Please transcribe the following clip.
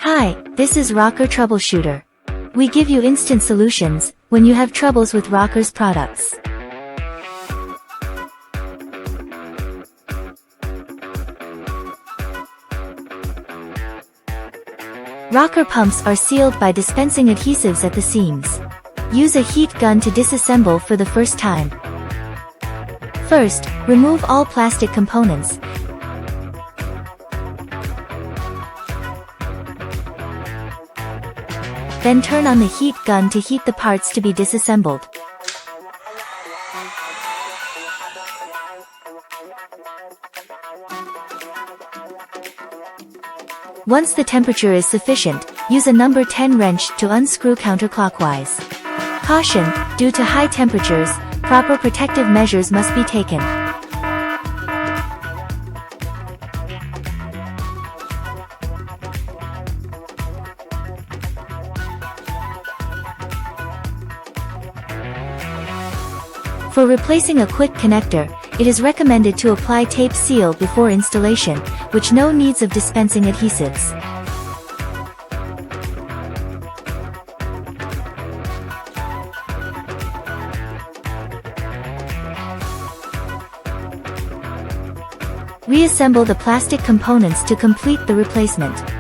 Hi, this is Rocker Troubleshooter. We give you instant solutions when you have troubles with Rocker's products. Rocker pumps are sealed by dispensing adhesives at the seams. Use a heat gun to disassemble for the first time. First, remove all plastic components. Then turn on the heat gun to heat the parts to be disassembled. Once the temperature is sufficient, use a number 10 wrench to unscrew counterclockwise. Caution, due to high temperatures, proper protective measures must be taken. For replacing a quick connector, it is recommended to apply tape seal before installation, which no needs of dispensing adhesives. Reassemble the plastic components to complete the replacement.